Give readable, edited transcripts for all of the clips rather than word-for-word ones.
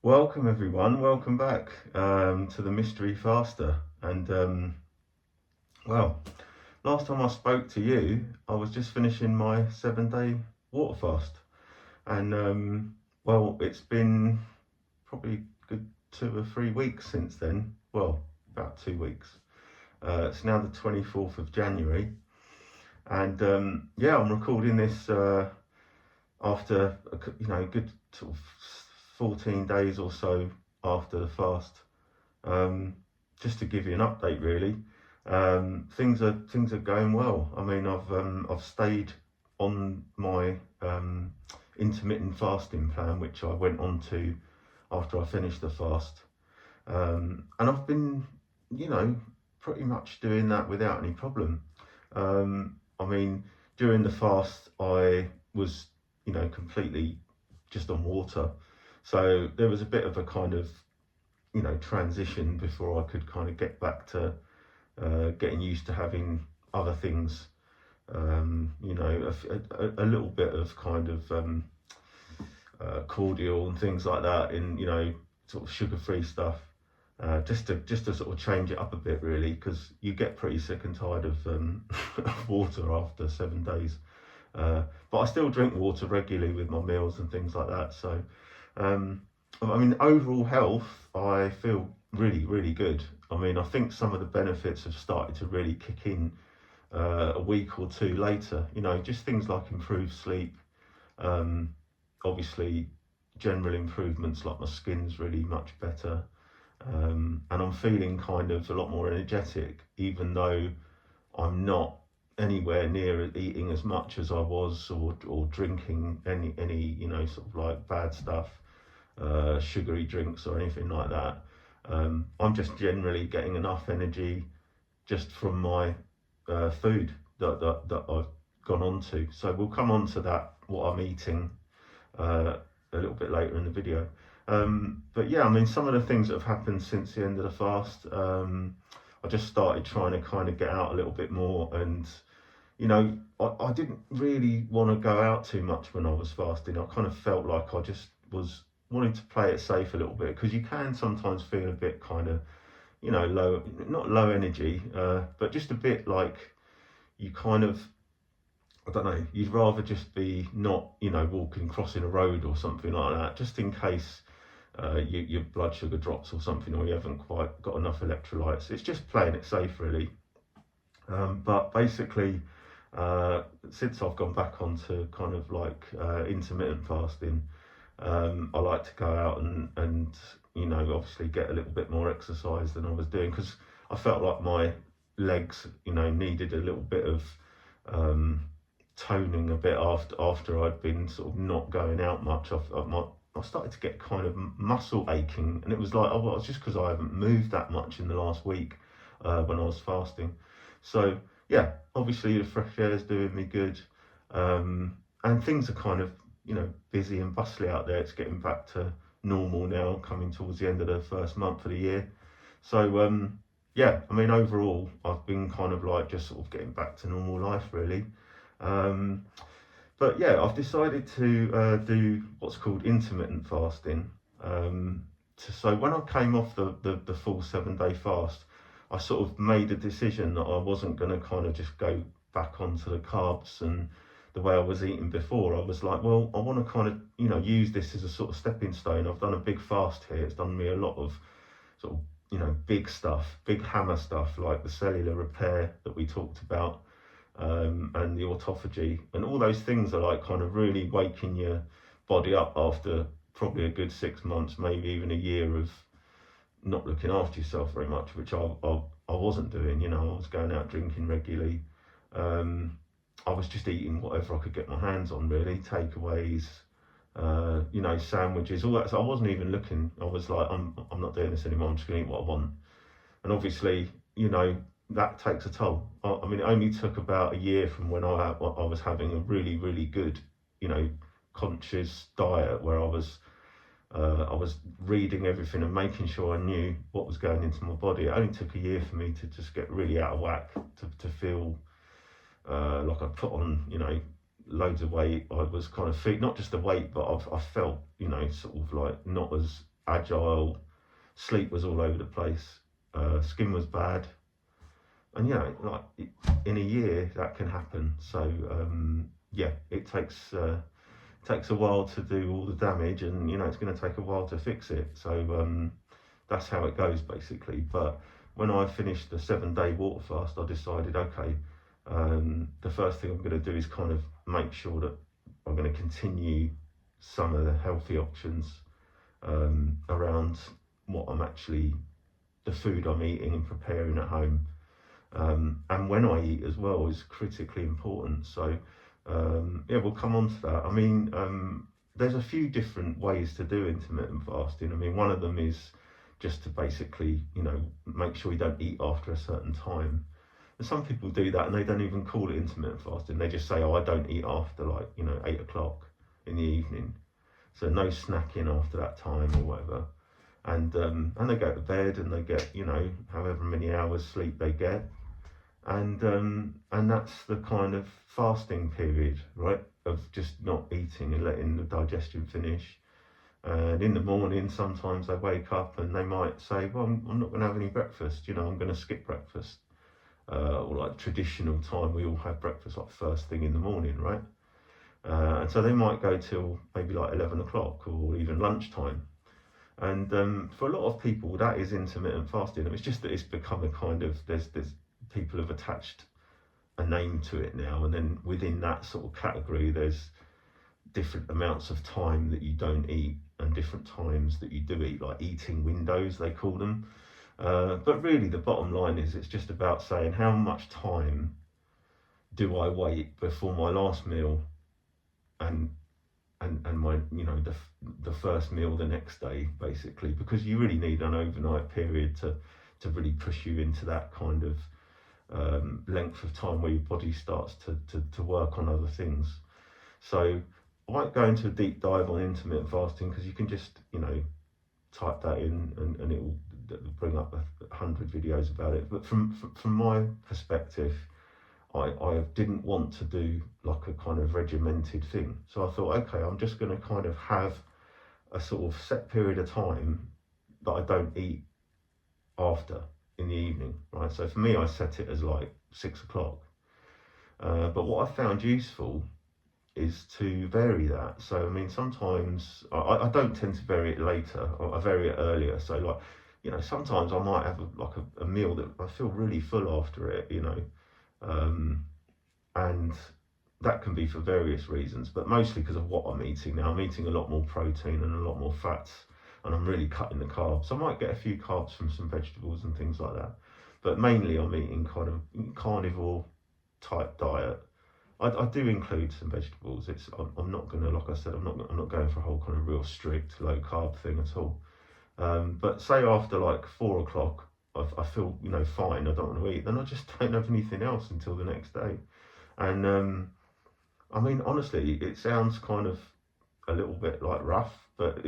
Welcome everyone, welcome back to the Mystery Faster. And well, last time I spoke to you, I was just finishing my 7-day water fast. And well, it's been probably a good 2 or 3 weeks since then. Well, about 2 weeks. It's now the 24th of January. And yeah, I'm recording this after a good sort of 14 days or so after the fast, just to give you an update really. Things are going well. I mean, I've stayed on my intermittent fasting plan, which I went on to after I finished the fast, and I've been pretty much doing that without any problem. I mean, during the fast I was completely just on water. So there was a bit of a kind of, transition before I could kind of get back to getting used to having other things, a little bit of kind of cordial and things like that, in sort of sugar-free stuff, just to sort of change it up a bit really, because you get pretty sick and tired of water after 7 days. But I still drink water regularly with my meals and things like that. So, I mean, overall health, I feel really, really good. I mean, I think some of the benefits have started to really kick in a week or two later. Just things like improved sleep, obviously general improvements like my skin's really much better, and I'm feeling kind of a lot more energetic, even though I'm not anywhere near eating as much as I was, or drinking any sort of like bad stuff, sugary drinks or anything like that. I'm just generally getting enough energy just from my food that I've gone on to. So we'll come on to that, what I'm eating, a little bit later in the video. But yeah, I mean, some of the things that have happened since the end of the fast, I just started trying to kind of get out a little bit more. And I didn't really want to go out too much when I was fasting. I kind of felt like I just was wanting to play it safe a little bit, because you can sometimes feel a bit kind of low, not low energy, but just a bit like you kind of, I don't know, you'd rather just be not walking, crossing a road or something like that, just in case your blood sugar drops or something, or you haven't quite got enough electrolytes. It's just playing it safe really. But basically, since I've gone back onto kind of like intermittent fasting, I like to go out and obviously get a little bit more exercise than I was doing, because I felt like my legs needed a little bit of toning a bit after I'd been sort of not going out much. I started to get kind of muscle aching, and it was like, oh well, it's just because I haven't moved that much in the last week when I was fasting. So yeah, obviously the fresh air is doing me good, and things are kind of busy and bustly out there. It's getting back to normal now, coming towards the end of the first month of the year. So yeah, I mean, overall I've been kind of like just sort of getting back to normal life really. But yeah, I've decided to do what's called intermittent fasting. So when I came off the full 7-day fast, I sort of made a decision that I wasn't going to kind of just go back onto the carbs and the way I was eating before. I was like, well, I want to kind of use this as a sort of stepping stone. I've done a big fast here. It's done me a lot of sort of big stuff, big hammer stuff, like the cellular repair that we talked about, and the autophagy, and all those things are like kind of really waking your body up after probably a good 6 months, maybe even a year of not looking after yourself very much, which I wasn't doing. I was going out drinking regularly. I was just eating whatever I could get my hands on, really, takeaways, sandwiches, all that. So I wasn't even looking. I was like, I'm not doing this anymore. I'm just going to eat what I want. And obviously, that takes a toll. I mean, it only took about a year from when I was having a really, really good, conscious diet, where I was reading everything and making sure I knew what was going into my body. It only took a year for me to just get really out of whack, to feel like I put on, loads of weight. I was kind of fit, not just the weight, but I felt, sort of like not as agile, sleep was all over the place, skin was bad, and like in a year that can happen. So yeah, it takes a while to do all the damage, and it's going to take a while to fix it. So that's how it goes basically. But when I finished the 7-day water fast, I decided, okay, the first thing I'm going to do is kind of make sure that I'm going to continue some of the healthy options around what I'm actually, the food I'm eating and preparing at home. And when I eat as well is critically important. So yeah, we'll come on to that. I mean, there's a few different ways to do intermittent fasting. I mean, one of them is just to basically, make sure you don't eat after a certain time. And some people do that and they don't even call it intermittent fasting. They just say, oh, I don't eat after 8 o'clock in the evening. So no snacking after that time or whatever. And they go to bed and they get, however many hours sleep they get. And that's the kind of fasting period, right? Of just not eating and letting the digestion finish. And in the morning, sometimes they wake up and they might say, well, I'm not going to have any breakfast, I'm going to skip breakfast. Or like traditional time, we all have breakfast like first thing in the morning, right? And so they might go till maybe like 11 o'clock or even lunchtime. And for a lot of people, that is intermittent fasting. It's just that it's become a kind of, there's people have attached a name to it now, and then within that sort of category, there's different amounts of time that you don't eat and different times that you do eat, like eating windows, they call them. But really, the bottom line is it's just about saying how much time do I wait before my last meal and my the first meal the next day, basically, because you really need an overnight period to really push you into that kind of length of time where your body starts to work on other things. So I won't go into a deep dive on intermittent fasting because you can just type that in and it will bring up 100 videos about it. But from my perspective, I didn't want to do like a kind of regimented thing. So I thought, okay, I'm just going to kind of have a sort of set period of time that I don't eat after in the evening, right? So for me, I set it as like 6 o'clock. But what I found useful is to vary that. So I mean, sometimes I don't tend to vary it later. I vary it earlier. So like, sometimes I might have a meal that I feel really full after it, and that can be for various reasons, but mostly because of what I'm eating now. I'm eating a lot more protein and a lot more fats, and I'm really cutting the carbs. I might get a few carbs from some vegetables and things like that, but mainly I'm eating kind of carnivore type diet. I do include some vegetables. I'm not gonna, like I said, I'm not going for a whole kind of real strict low carb thing at all. But say after like 4 o'clock, I feel fine. I don't want to eat. Then I just don't have anything else until the next day. And I mean, honestly, it sounds kind of a little bit like rough, but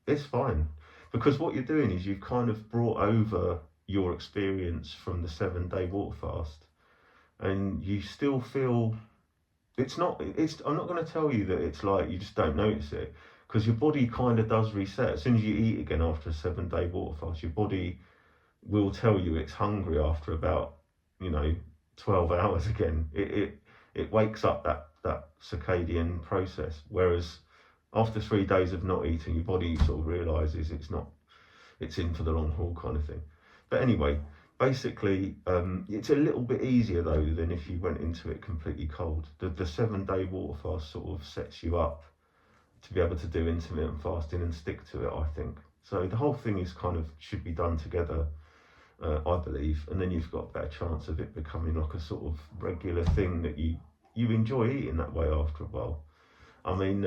it's fine, because what you're doing is you've kind of brought over your experience from the 7-day water fast, and you still feel. I'm not going to tell you that it's like you just don't notice it, because your body kind of does reset. As soon as you eat again after a 7-day water fast, your body will tell you it's hungry after about 12 hours again. It wakes up that circadian process. Whereas after 3 days of not eating, your body sort of realizes it's in for the long haul kind of thing. But anyway, basically, it's a little bit easier though than if you went into it completely cold. The 7-day water fast sort of sets you up to be able to do intermittent fasting and stick to it, I think. So the whole thing is kind of should be done together, I believe, and then you've got a better chance of it becoming like a sort of regular thing that you enjoy eating that way after a while. I mean,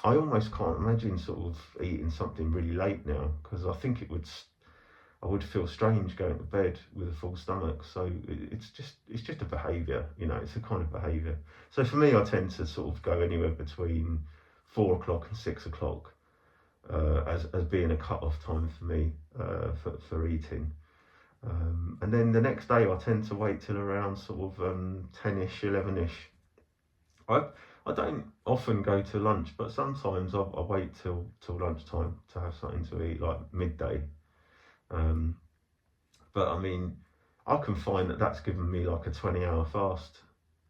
I almost can't imagine sort of eating something really late now, because I think I would feel strange going to bed with a full stomach. So it's just a behaviour, it's a kind of behaviour. So for me, I tend to sort of go anywhere between 4 o'clock and 6 o'clock as being a cut-off time for me for eating. And then the next day I tend to wait till around sort of 10ish, 11ish. I don't often go to lunch, but sometimes I wait till lunchtime to have something to eat, like midday. Um, but I mean, I can find that that's given me like a 20-hour fast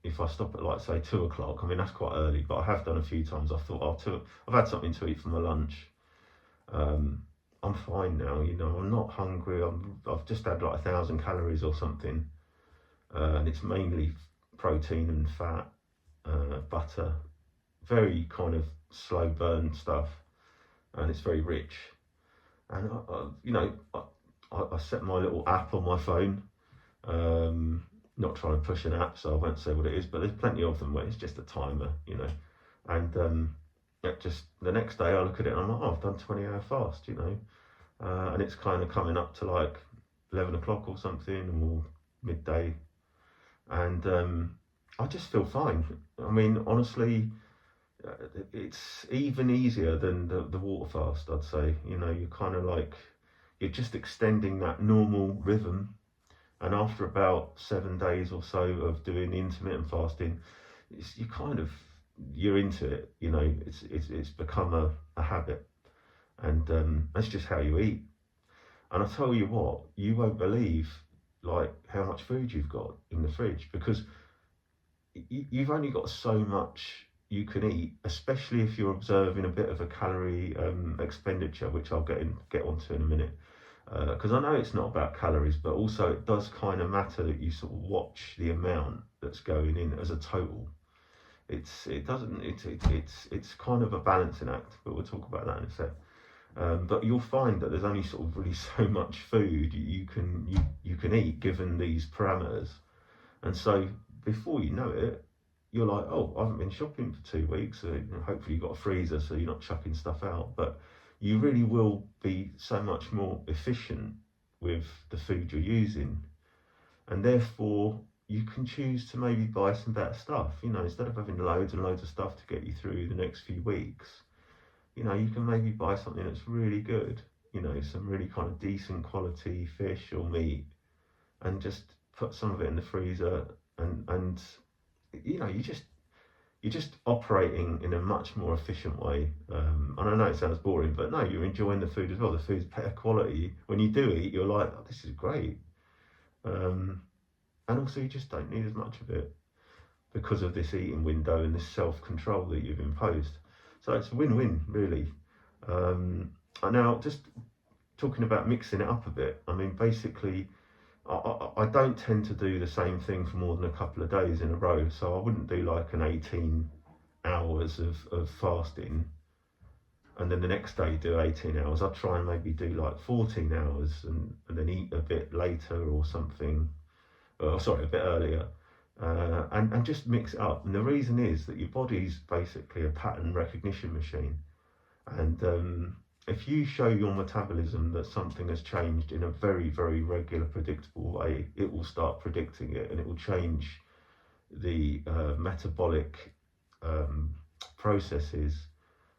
if I stop at like say 2 o'clock. I mean that's quite early, but I have done a few times. I thought, I've had something to eat for my lunch. Um, I'm fine now, you know. I'm not hungry. I've just had like 1,000 calories or something, and it's mainly protein and fat, butter, very kind of slow burn stuff, and it's very rich. And I set my little app on my phone. Um, Not trying to push an app, so I won't say what it is, but there's plenty of them where it's just a timer, you know. And just the next day I look at it and I'm like, oh, I've done 20-hour fast, you know. And it's kind of coming up to like 11 o'clock or something, or midday. And I just feel fine. I mean, honestly, it's even easier than the water fast, I'd say. You know, you're kind of like, you're just extending that normal rhythm. And after about 7 days or so of doing intermittent fasting, you're into it. You know, it's become a habit, and that's just how you eat. And I tell you what, you won't believe like how much food you've got in the fridge, because you've only got so much you can eat, especially if you're observing a bit of a calorie expenditure, which I'll get onto in a minute. Because I know it's not about calories, but also it does kind of matter that you sort of watch the amount that's going in as a total. It's kind of a balancing act, but we'll talk about that in a sec. But you'll find that there's only sort of really so much food you can eat given these parameters, and so before you know it, you're like, oh, I haven't been shopping for 2 weeks. So, you know, hopefully you've got a freezer so you're not chucking stuff out, but you really will be so much more efficient with the food you're using, and therefore you can choose to maybe buy some better stuff. You know, instead of having loads and loads of stuff to get you through the next few weeks, you know, you can maybe buy something that's really good, you know, some really kind of decent quality fish or meat, and just put some of it in the freezer, and you know, you're just operating in a much more efficient way. And I know it sounds boring, but no, you're enjoying the food as well. The food's better quality. When you do eat, you're like, oh, this is great. And also, you just don't need as much of it because of this eating window and this self-control that you've imposed. So it's a win-win, really. And now, just talking about mixing it up a bit, I mean, basically, I don't tend to do the same thing for more than a couple of days in a row. So I wouldn't do like an 18 hours of fasting and then the next day do 18 hours. I'd try and maybe do like 14 hours and then eat a bit later or something. Sorry, a bit earlier. And just mix it up. And the reason is that your body's basically a pattern recognition machine. And if you show your metabolism that something has changed in a very, very regular, predictable way, it will start predicting it, and it will change the metabolic processes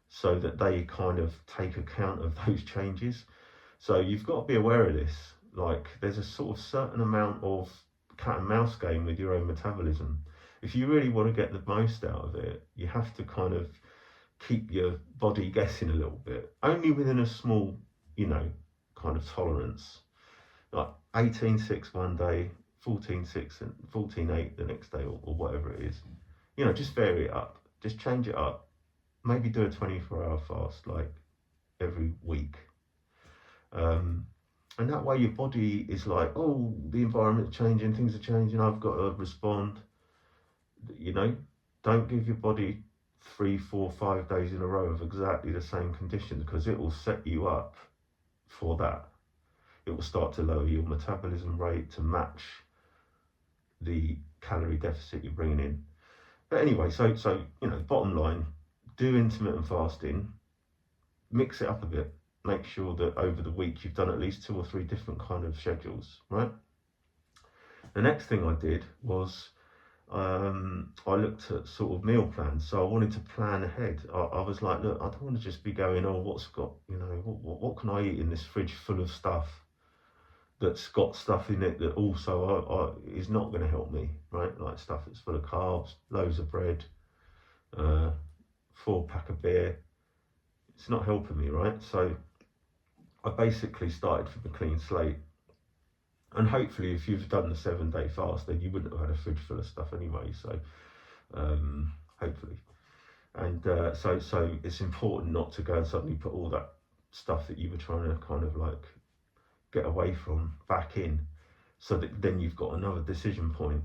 so that they kind of take account of those changes. So you've got to be aware of this. Like, there's a sort of certain amount of cat and mouse game with your own metabolism. If you really want to get the most out of it, you have to kind of keep your body guessing a little bit, only within a small, you know, kind of tolerance. Like 18.6 one day, 14.6 and 14.8 the next day, or whatever it is. You know, just vary it up, just change it up. Maybe do a 24-hour fast like every week. And that way your body is like, oh, the environment's changing, things are changing, I've got to respond. You know, don't give your body 3, 4, 5 days in a row of exactly the same conditions, because it will set you up for that. It will start to lower your metabolism rate to match the calorie deficit you're bringing in. But anyway, so you know, bottom line, do intermittent fasting, mix it up a bit. Make sure that over the week you've done at least 2 or 3 different kind of schedules, right? The next thing I did was I looked at sort of meal plans. So I wanted to plan ahead. I was like, look, I don't want to just be going, oh, what can I eat in this fridge full of stuff that's got stuff in it that also is not going to help me, right? Like stuff that's full of carbs, loads of bread, 4 pack of beer. It's not helping me, right? So I basically started from a clean slate. And hopefully, if you've done the 7-day fast, then you wouldn't have had a fridge full of stuff anyway. So hopefully, and so it's important not to go and suddenly put all that stuff that you were trying to kind of like get away from back in, so that then you've got another decision point.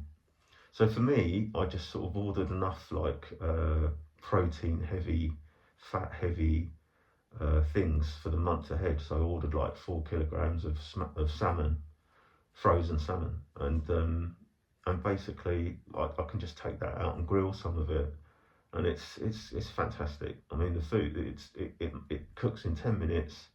So for me, I just sort of ordered enough like protein heavy, fat heavy things for the month ahead. So I ordered like 4 kilograms of salmon, frozen salmon, and basically I can just take that out and grill some of it, and it's fantastic. I mean, the food it cooks in 10 minutes.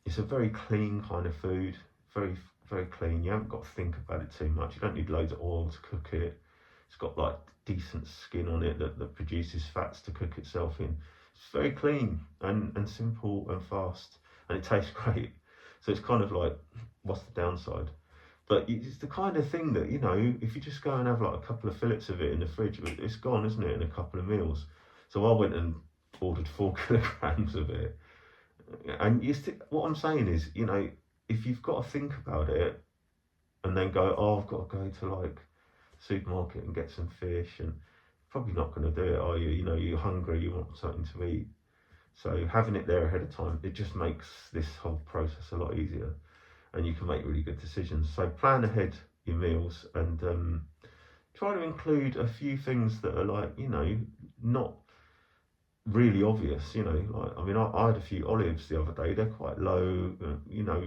It's a very clean kind of food, very very clean. You haven't got to think about it too much. You don't need loads of oil to cook it. It's got like decent skin on it that produces fats to cook itself in. It's very clean and simple and fast, and it tastes great. So it's kind of like, what's the downside? But it's the kind of thing that, you know, if you just go and have like a couple of fillets of it in the fridge, it's gone, isn't it, in a couple of meals. So I went and ordered 4 kilograms of it. And what I'm saying is, you know, if you've got to think about it and then go, oh, I've got to go to like supermarket and get some fish, and probably not going to do it, are you? You know, you're hungry, you want something to eat. So having it there ahead of time, it just makes this whole process a lot easier, and you can make really good decisions. So plan ahead your meals, and try to include a few things that are like, you know, not really obvious. You know, like, I mean, I had a few olives the other day. They're quite low, you know,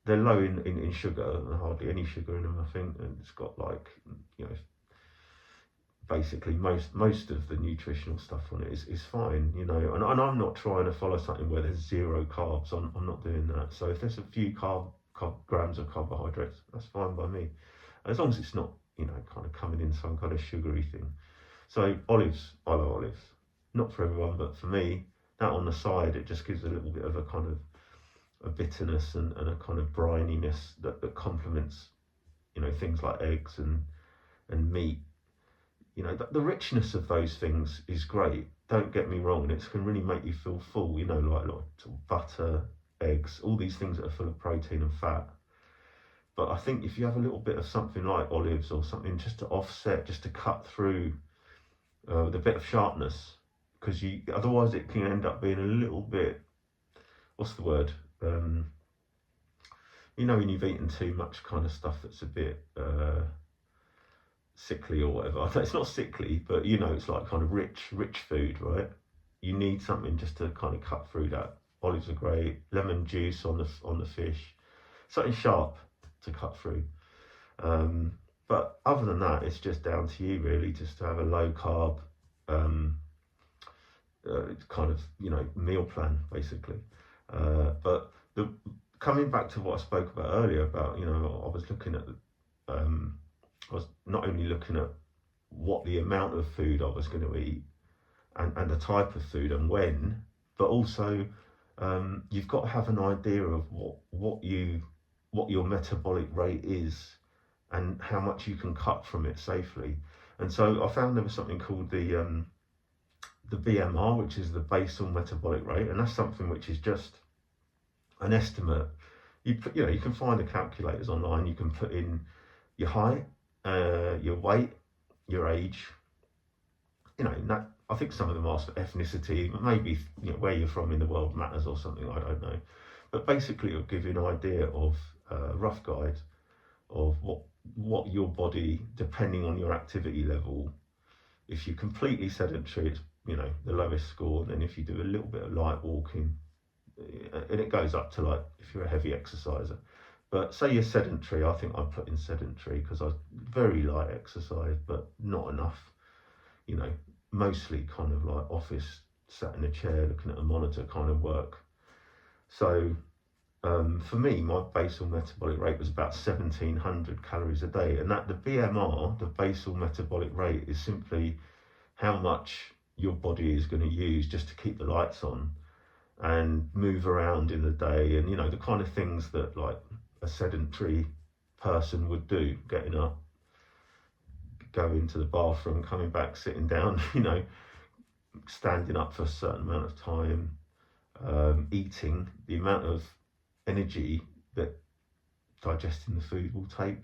they're low in sugar, hardly any sugar in them, I think, and it's got like, you know, basically most of the nutritional stuff on it is fine, you know, and I'm not trying to follow something where there's 0 carbs. I'm not doing that. So if there's a few grams of carbohydrates, that's fine by me, as long as it's not, you know, kind of coming in some kind of sugary thing. So olives, I love olives, not for everyone, but for me, that on the side, it just gives a little bit of a kind of a bitterness and a kind of brininess that complements, you know, things like eggs and meat. You know, the richness of those things is great. Don't get me wrong, and it can really make you feel full. You know, like sort of butter, eggs, all these things that are full of protein and fat. But I think if you have a little bit of something like olives or something just to offset, just to cut through with a bit of sharpness, because otherwise it can end up being a little bit, what's the word? You know, when you've eaten too much kind of stuff that's a bit sickly or whatever. It's not sickly, but you know, it's like kind of rich food, right? You need something just to kind of cut through that. Olives are great. Lemon juice on the fish, something sharp to cut through. But other than that, it's just down to you really, just to have a low carb kind of, you know, meal plan basically. But coming back to what I spoke about earlier about, you know, I was looking at I was not only looking at what the amount of food I was going to eat and the type of food and when, but also you've got to have an idea of what your metabolic rate is and how much you can cut from it safely. And so I found there was something called the BMR, which is the basal metabolic rate, and that's something which is just an estimate. You know, you can find the calculators online. You can put in your height, your weight, your age. You know, I think some of them ask for ethnicity, but maybe, you know, where you're from in the world matters or something. I don't know, but basically it'll give you an idea of a rough guide of what your body, depending on your activity level. If you're completely sedentary, it's, you know, the lowest score. And then if you do a little bit of light walking, and it goes up to like if you're a heavy exerciser. But say you're sedentary, I think I'd put in sedentary because I was very light exercise, but not enough. You know, mostly kind of like office, sat in a chair looking at a monitor kind of work. So for me, my basal metabolic rate was about 1,700 calories a day, and that the BMR, the basal metabolic rate, is simply how much your body is going to use just to keep the lights on and move around in the day, and you know, the kind of things that like a sedentary person would do, getting up, going to the bathroom, coming back, sitting down, standing up for a certain amount of time, eating, the amount of energy that digesting the food will take,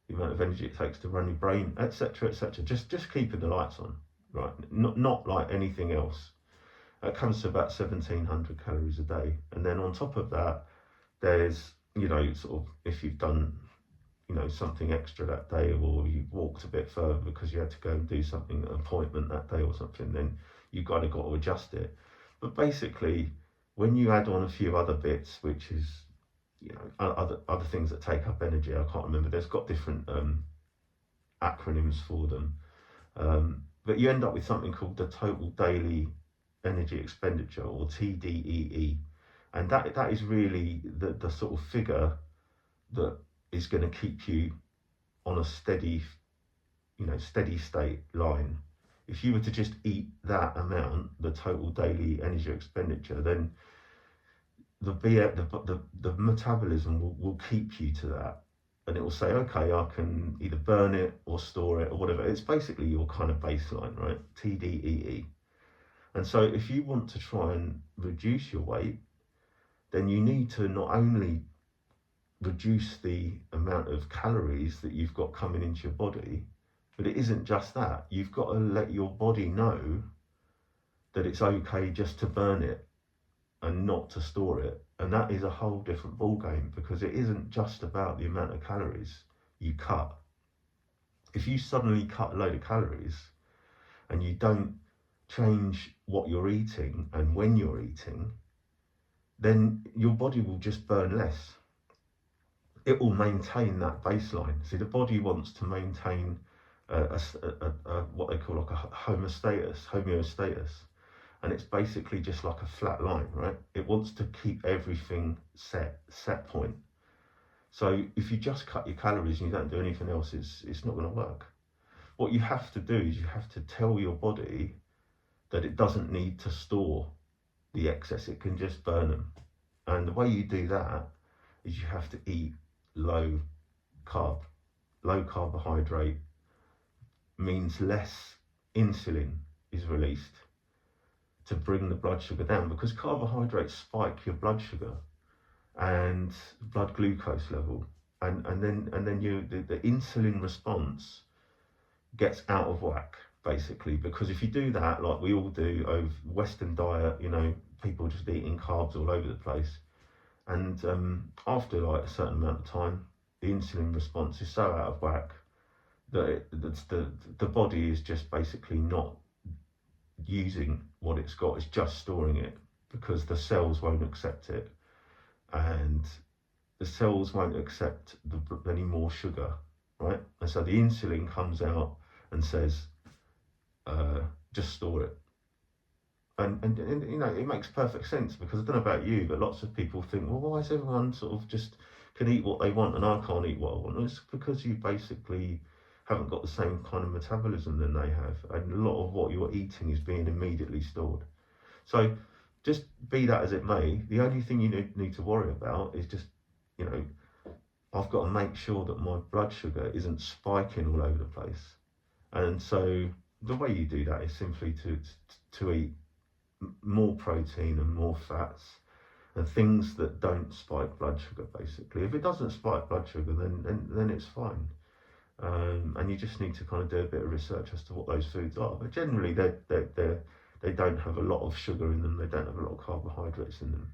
the amount of energy it takes to run your brain, etc., etc. Just keeping the lights on, right? Not like anything else. It comes to about 1,700 calories a day, and then on top of that, there's sort of, if you've done something extra that day, or you walked a bit further because you had to go and do something, an appointment that day or something, then you've got to adjust it. But basically, when you add on a few other bits, which is other things that take up energy, I can't remember, there's got different acronyms for them, but you end up with something called the total daily energy expenditure, or TDEE, and that is really the sort of figure that is going to keep you on a steady state line. If you were to just eat that amount, the total daily energy expenditure, then the metabolism will keep you to that, and it will say, okay, I can either burn it or store it or whatever. It's basically your kind of baseline, right? TDEE. And so if you want to try and reduce your weight, then you need to not only reduce the amount of calories that you've got coming into your body, but it isn't just that. You've got to let your body know that it's okay just to burn it and not to store it. And that is a whole different ball game, because it isn't just about the amount of calories you cut. If you suddenly cut a load of calories and you don't change what you're eating and when you're eating, then your body will just burn less. It will maintain that baseline. See, the body wants to maintain what they call like a homeostasis, and it's basically just like a flat line, right? It wants to keep everything set point. So if you just cut your calories and you don't do anything else, it's not going to work. What you have to do is you have to tell your body that it doesn't need to store the excess, it can just burn them. And the way you do that is you have to eat low carbohydrate, means less insulin is released to bring the blood sugar down, because carbohydrates spike your blood sugar and blood glucose level, and then the insulin response gets out of whack, basically, because if you do that, like we all do over Western diet, people just eating carbs all over the place, and after like a certain amount of time, the insulin response is so out of whack that the body is just basically not using what it's got, it's just storing it, because the cells won't accept it, and the cells won't accept any more sugar, right? And so the insulin comes out and says, just store it. And it makes perfect sense, because I don't know about you, but lots of people think, well, why is everyone sort of just can eat what they want and I can't eat what I want? And it's because you basically haven't got the same kind of metabolism than they have, and a lot of what you're eating is being immediately stored. So just be that as it may, the only thing you need to worry about is just, I've got to make sure that my blood sugar isn't spiking all over the place. And so the way you do that is simply to eat more protein and more fats and things that don't spike blood sugar, basically. If it doesn't spike blood sugar, then it's fine. And you just need to kind of do a bit of research as to what those foods are. But generally, they don't have a lot of sugar in them. They don't have a lot of carbohydrates in them.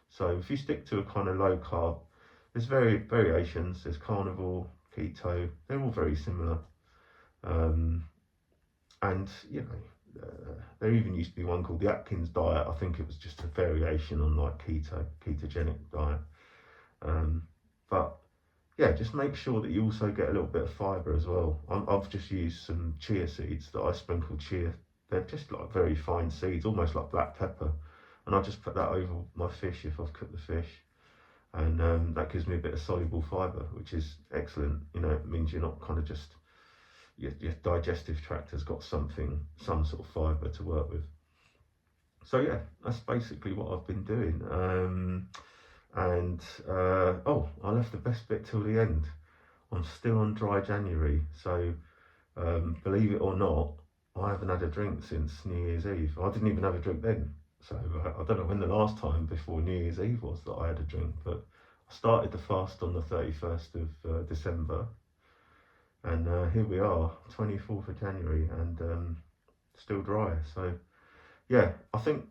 So if you stick to a kind of low carb, there's variations. There's carnivore, keto. They're all very similar. And there even used to be one called the Atkins diet. I think it was just a variation on like ketogenic diet. But yeah, just make sure that you also get a little bit of fibre as well. I've just used some chia seeds that I sprinkled chia. They're just like very fine seeds, almost like black pepper. And I just put that over my fish if I've cooked the fish. And that gives me a bit of soluble fibre, which is excellent. It means you're not kind of just, your digestive tract has got some sort of fibre to work with. So yeah, that's basically what I've been doing. I left the best bit till the end. I'm still on dry January, so Believe it or not, I haven't had a drink since New Year's Eve. I didn't even have a drink then. So I don't know when the last time before New Year's Eve was that I had a drink, but I started the fast on the 31st of December, and here we are, 24th of January, and still dry. So yeah, I think,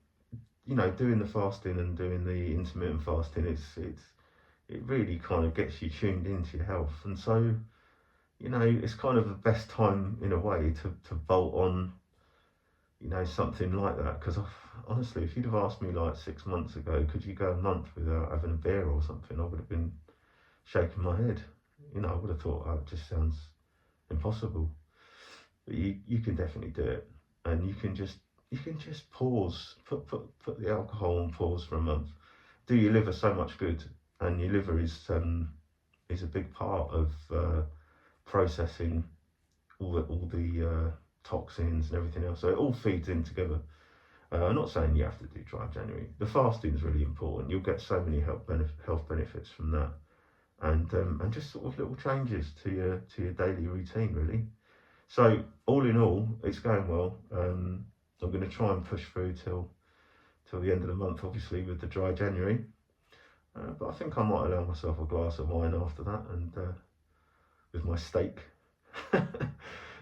doing the fasting and doing the intermittent fasting, it really kind of gets you tuned into your health, and so it's kind of the best time in a way to bolt on, something like that. Because honestly, if you'd have asked me like 6 months ago, could you go a month without having a beer or something, I would have been shaking my head. I would have thought, oh, it just sounds impossible. But you can definitely do it, and you can just pause, put the alcohol on pause for a month. Do your liver so much good, and your liver is a big part of processing all the toxins and everything else. So it all feeds in together. I'm not saying you have to do dry January. The fasting is really important. You'll get so many health benefits from that, and just sort of little changes to your daily routine, really. So all in all, it's going well. I'm going to try and push through till the end of the month, obviously with the dry January. But I think I might allow myself a glass of wine after that, and with my steak.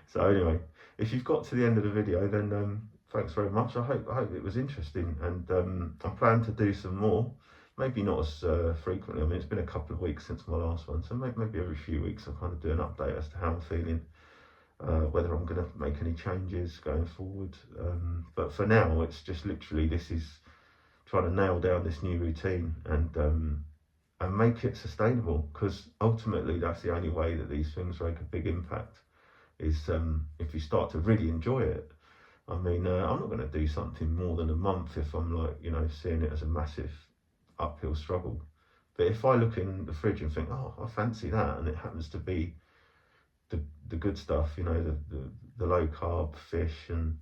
So anyway, if you've got to the end of the video, then thanks very much. I hope it was interesting, and I plan to do some more. Maybe not as frequently. I mean, it's been a couple of weeks since my last one, so maybe every few weeks I'll kind of do an update as to how I'm feeling, whether I'm going to make any changes going forward. But for now, it's just literally, this is trying to nail down this new routine, and make it sustainable, because ultimately that's the only way that these things make a big impact, is if you start to really enjoy it. I mean, I'm not going to do something more than a month if I'm like, seeing it as a massive uphill struggle. But if I look in the fridge and think, oh, I fancy that, and it happens to be the good stuff, the low carb fish and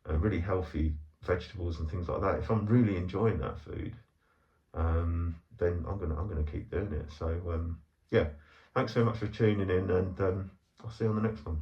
really healthy vegetables and things like that, if I'm really enjoying that food, then I'm gonna keep doing it. So yeah, thanks so much for tuning in, and I'll see you on the next one.